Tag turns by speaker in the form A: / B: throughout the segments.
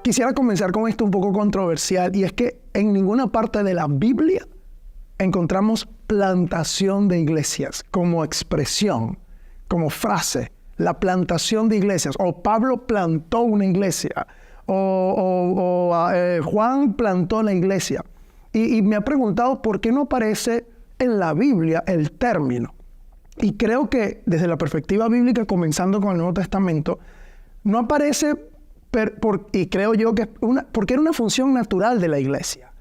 A: Quisiera comenzar con esto un poco controversial, y es que en ninguna parte de la Biblia encontramos plantación de iglesias como expresión, como frase, la plantación de iglesias, o Pablo plantó una iglesia, o Juan plantó la iglesia. Y me ha preguntado por qué no aparece en la Biblia el término. Y creo que desde la perspectiva bíblica, comenzando con el Nuevo Testamento, no aparece, y creo yo que porque era una función natural de la iglesia.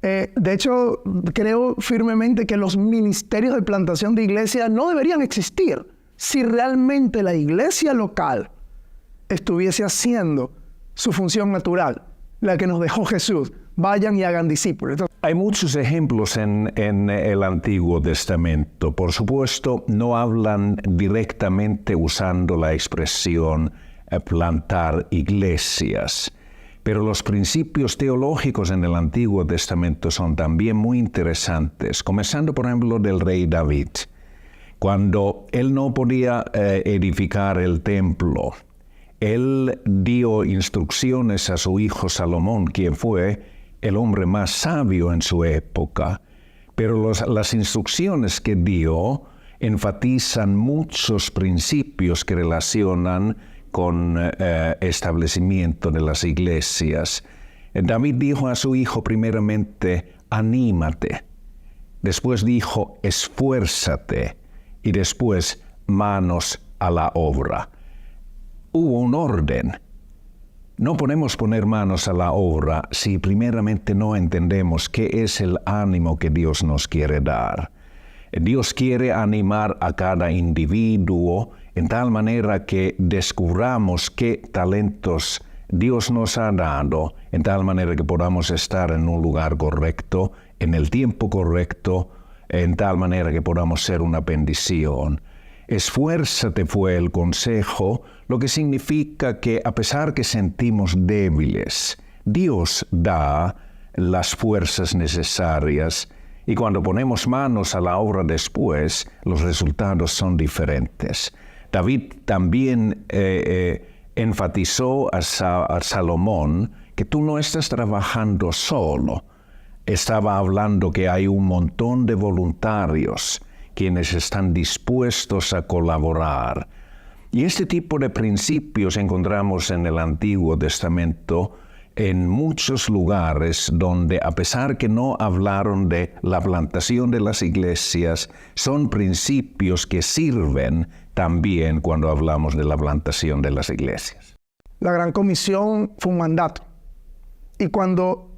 A: De hecho, creo firmemente que los ministerios de plantación de iglesia no deberían existir si realmente la iglesia local estuviese haciendo su función natural, la que nos dejó Jesús. Vayan y hagan discípulos. Entonces,
B: hay muchos ejemplos en el Antiguo Testamento. Por supuesto, no hablan directamente usando la expresión plantar iglesias. Pero los principios teológicos en el Antiguo Testamento son también muy interesantes, comenzando por ejemplo del rey David. Cuando él no podía edificar el templo, él dio instrucciones a su hijo Salomón, quien fue el hombre más sabio en su época. Pero las instrucciones que dio enfatizan muchos principios que relacionan con establecimiento de las iglesias. David dijo a su hijo primeramente, anímate. Después dijo, esfuérzate. Y después, manos a la obra. Hubo un orden. No podemos poner manos a la obra si primeramente no entendemos qué es el ánimo que Dios nos quiere dar. Dios quiere animar a cada individuo en tal manera que descubramos qué talentos Dios nos ha dado, en tal manera que podamos estar en un lugar correcto, en el tiempo correcto, en tal manera que podamos ser una bendición. Esfuérzate fue el consejo, lo que significa que a pesar que sentimos débiles, Dios da las fuerzas necesarias, y cuando ponemos manos a la obra después, los resultados son diferentes. David también enfatizó a Salomón que tú no estás trabajando solo. Estaba hablando que hay un montón de voluntarios quienes están dispuestos a colaborar. Y este tipo de principios encontramos en el Antiguo Testamento en muchos lugares donde, a pesar que no hablaron de la plantación de las iglesias, son principios que sirven también cuando hablamos de la plantación de las iglesias.
A: La Gran Comisión fue un mandato. Y cuando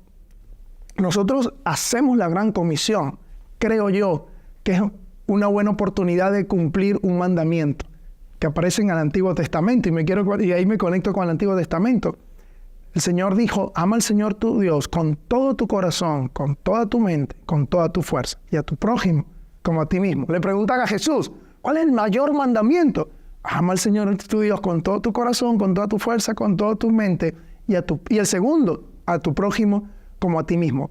A: nosotros hacemos la Gran Comisión, creo yo que es una buena oportunidad de cumplir un mandamiento que aparece en el Antiguo Testamento. Y ahí me conecto con el Antiguo Testamento. El Señor dijo, ama al Señor tu Dios con todo tu corazón, con toda tu mente, con toda tu fuerza, y a tu prójimo como a ti mismo. Le preguntan a Jesús, ¿cuál es el mayor mandamiento? Ama al Señor tu Dios con todo tu corazón, con toda tu fuerza, con toda tu mente, y el segundo, a tu prójimo como a ti mismo.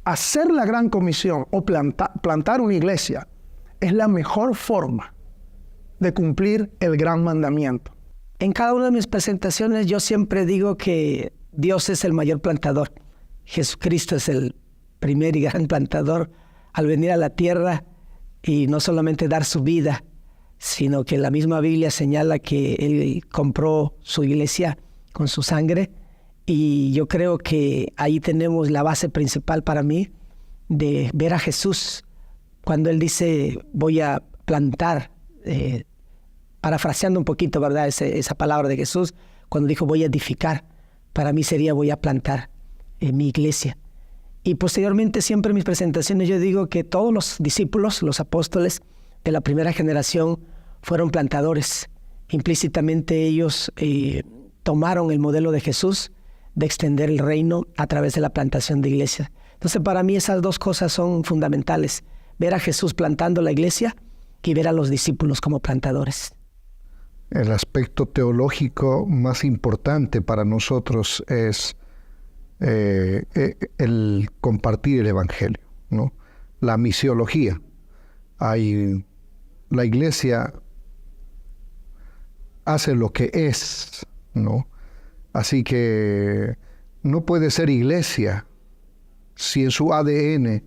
A: Hacer la Gran Comisión o plantar una iglesia es la mejor forma de cumplir el gran mandamiento.
C: En cada una de mis presentaciones yo siempre digo que Dios es el mayor plantador. Jesucristo es el primer y gran plantador al venir a la tierra y no solamente dar su vida, sino que la misma Biblia señala que Él compró su iglesia con su sangre, y yo creo que ahí tenemos la base principal para mí de ver a Jesús. Cuando Él dice, voy a plantar, parafraseando un poquito, ¿verdad? Esa palabra de Jesús, cuando dijo voy a edificar, para mí sería voy a plantar mi iglesia. Y posteriormente siempre en mis presentaciones yo digo que todos los discípulos, los apóstoles de la primera generación fueron plantadores. Implícitamente ellos tomaron el modelo de Jesús de extender el reino a través de la plantación de iglesias. Entonces para mí esas dos cosas son fundamentales: ver a Jesús plantando la iglesia y ver a los discípulos como plantadores.
D: El aspecto teológico más importante para nosotros es el compartir el evangelio, ¿no? La misiología. La iglesia hace lo que es, ¿no? Así que no puede ser iglesia si en su ADN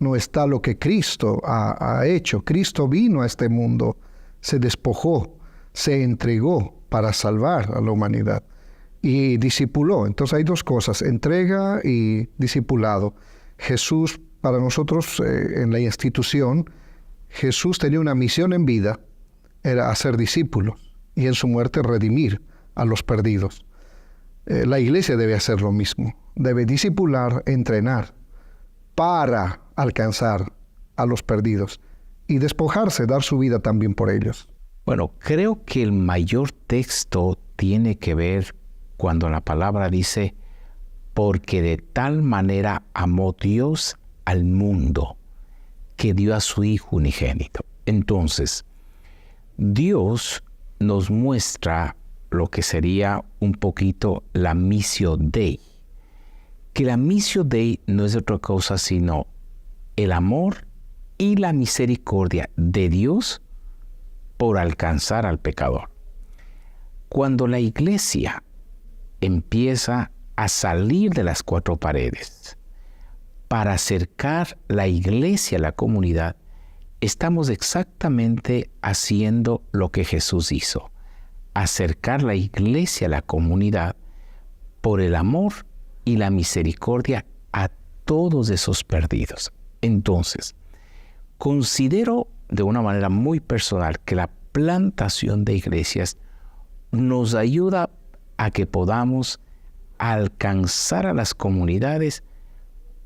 D: no está lo que Cristo ha hecho. Cristo vino a este mundo, se despojó, se entregó para salvar a la humanidad y discipuló. Entonces hay dos cosas, entrega y discipulado. Jesús, para nosotros en la institución, Jesús tenía una misión en vida, era hacer discípulos y en su muerte redimir a los perdidos. La iglesia debe hacer lo mismo, debe discipular, entrenar para alcanzar a los perdidos y despojarse, dar su vida también por ellos.
E: Bueno, creo que el mayor texto tiene que ver cuando la palabra dice, porque de tal manera amó Dios al mundo, que dio a su Hijo unigénito. Entonces, Dios nos muestra lo que sería un poquito la missio Dei, que la missio Dei no es otra cosa sino el amor y la misericordia de Dios por alcanzar al pecador. Cuando la iglesia empieza a salir de las cuatro paredes para acercar la iglesia a la comunidad, estamos exactamente haciendo lo que Jesús hizo, acercar la iglesia a la comunidad por el amor y la misericordia a todos esos perdidos. Entonces, considero de una manera muy personal que la plantación de iglesias nos ayuda a que podamos alcanzar a las comunidades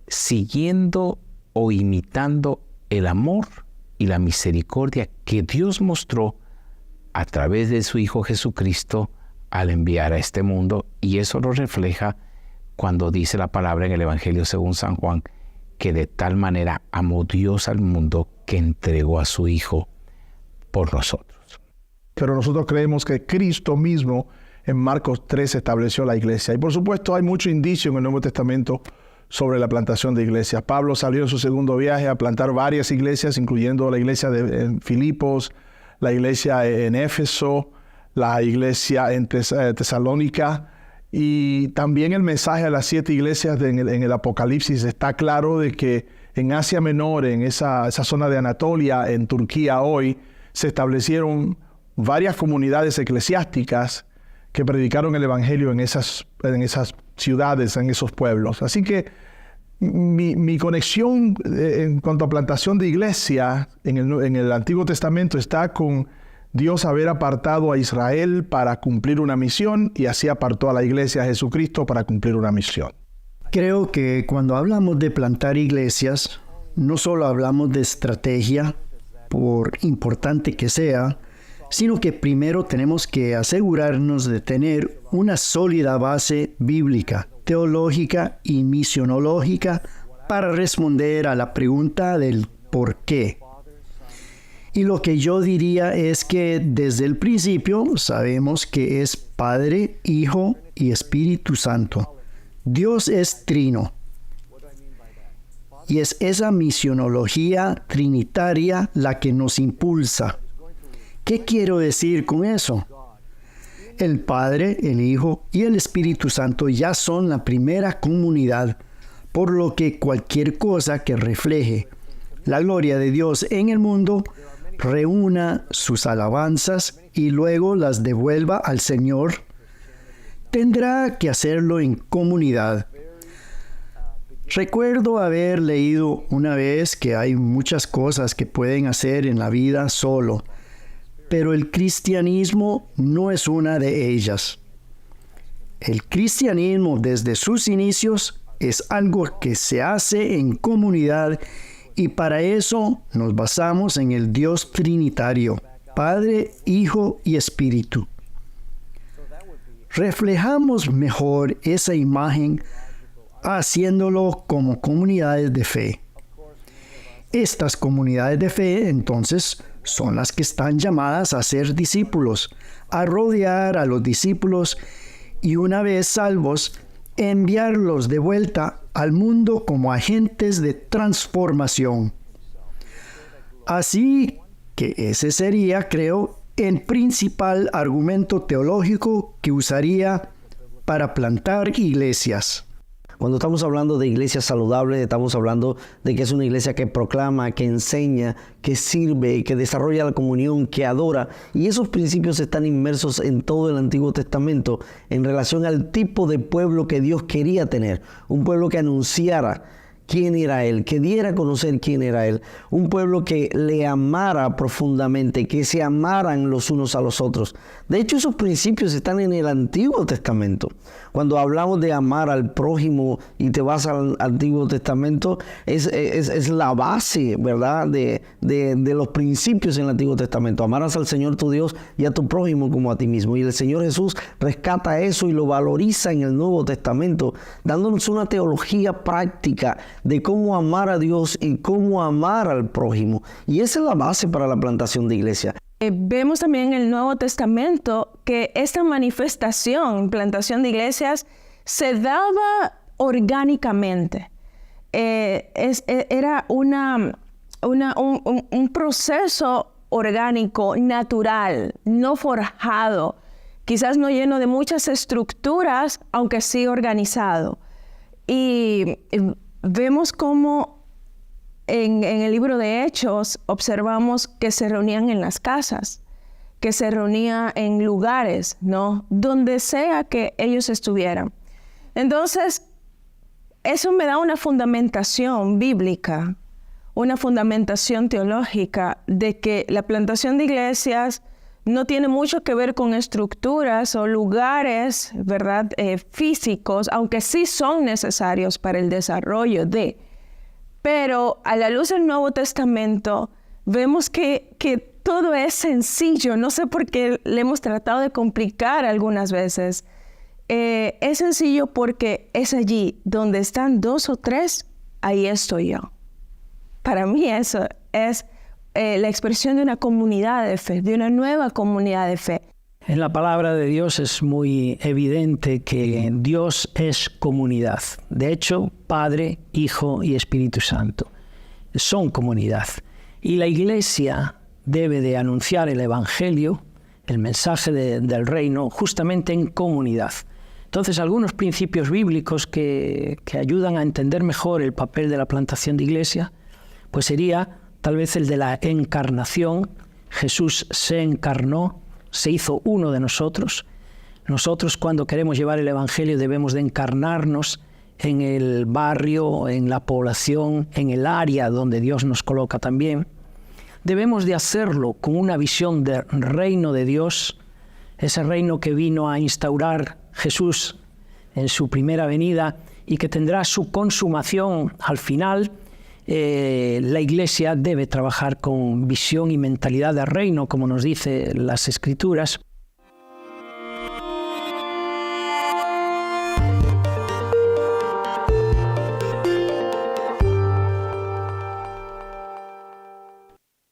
E: siguiendo o imitando el amor y la misericordia que Dios mostró a través de su Hijo Jesucristo al enviar a este mundo, y eso lo refleja cuando dice la palabra en el Evangelio según San Juan, que de tal manera amó Dios al mundo que entregó a su Hijo por nosotros.
A: Pero nosotros creemos que Cristo mismo en Marcos 3 estableció la iglesia. Y por supuesto hay mucho indicio en el Nuevo Testamento sobre la plantación de iglesias. Pablo salió en su segundo viaje a plantar varias iglesias, incluyendo la iglesia en Filipos, la iglesia en Éfeso, la iglesia en Tesalónica, y también el mensaje a las 7 iglesias en el Apocalipsis. Está claro de que en Asia Menor, en esa zona de Anatolia, en Turquía hoy, se establecieron varias comunidades eclesiásticas que predicaron el Evangelio en esas ciudades, en esos pueblos. Así que mi conexión en cuanto a plantación de iglesia en el Antiguo Testamento está con Dios haber apartado a Israel para cumplir una misión, y así apartó a la iglesia a Jesucristo para cumplir una misión.
F: Creo que cuando hablamos de plantar iglesias, no solo hablamos de estrategia, por importante que sea, sino que primero tenemos que asegurarnos de tener una sólida base bíblica, teológica y misionológica para responder a la pregunta del por qué. Y lo que yo diría es que desde el principio sabemos que es Padre, Hijo y Espíritu Santo. Dios es trino. Y es esa misionología trinitaria la que nos impulsa. ¿Qué quiero decir con eso? El Padre, el Hijo y el Espíritu Santo ya son la primera comunidad, por lo que cualquier cosa que refleje la gloria de Dios en el mundo reúna sus alabanzas y luego las devuelva al Señor, tendrá que hacerlo en comunidad. Recuerdo haber leído una vez que hay muchas cosas que pueden hacer en la vida solo, pero el cristianismo no es una de ellas. El cristianismo desde sus inicios es algo que se hace en comunidad, y para eso nos basamos en el Dios trinitario, Padre, Hijo y Espíritu. Reflejamos mejor esa imagen haciéndolo como comunidades de fe. Estas comunidades de fe, entonces, son las que están llamadas a ser discípulos, a rodear a los discípulos y, una vez salvos, enviarlos de vuelta al mundo como agentes de transformación. Así que ese sería, creo, el principal argumento teológico que usaría para plantar iglesias.
G: Cuando estamos hablando de iglesias saludables, estamos hablando de que es una iglesia que proclama, que enseña, que sirve, que desarrolla la comunión, que adora. Y esos principios están inmersos en todo el Antiguo Testamento en relación al tipo de pueblo que Dios quería tener. Un pueblo que anunciara quién era Él, que diera a conocer quién era Él. Un pueblo que le amara profundamente, que se amaran los unos a los otros. De hecho, esos principios están en el Antiguo Testamento. Cuando hablamos de amar al prójimo y te vas al Antiguo Testamento, es la base, ¿verdad?, de los principios en el Antiguo Testamento. Amarás al Señor tu Dios y a tu prójimo como a ti mismo. Y el Señor Jesús rescata eso y lo valoriza en el Nuevo Testamento, dándonos una teología práctica de cómo amar a Dios y cómo amar al prójimo. Y esa es la base para la plantación de iglesia.
H: Vemos también en el Nuevo Testamento que esta manifestación, plantación de iglesias, se daba orgánicamente. Era un proceso orgánico, natural, no forjado, quizás no lleno de muchas estructuras, aunque sí organizado. Y vemos cómo en el libro de Hechos observamos que se reunían en las casas, que se reunían en lugares, ¿no?, donde sea que ellos estuvieran. Entonces, eso me da una fundamentación bíblica, una fundamentación teológica de que la plantación de iglesias no tiene mucho que ver con estructuras o lugares, ¿verdad?, físicos, aunque sí son necesarios para el desarrollo de. Pero a la luz del Nuevo Testamento vemos que todo es sencillo. No sé por qué le hemos tratado de complicar algunas veces. Es sencillo porque es allí donde están 2 o 3, ahí estoy yo. Para mí eso es la expresión de una comunidad de fe, de una nueva comunidad de fe.
C: En la palabra de Dios es muy evidente que Dios es comunidad. De hecho, Padre, Hijo y Espíritu Santo son comunidad. Y la iglesia debe de anunciar el Evangelio, el mensaje del reino, justamente en comunidad. Entonces, algunos principios bíblicos que ayudan a entender mejor el papel de la plantación de iglesia, pues sería tal vez el de la encarnación. Jesús se encarnó, se hizo uno de nosotros. Nosotros, cuando queremos llevar el Evangelio, debemos de encarnarnos en el barrio, en la población, en el área donde Dios nos coloca también. Debemos de hacerlo con una visión del reino de Dios, ese reino que vino a instaurar Jesús en su primera venida y que tendrá su consumación al final. La iglesia debe trabajar con visión y mentalidad de reino, como nos dice las Escrituras.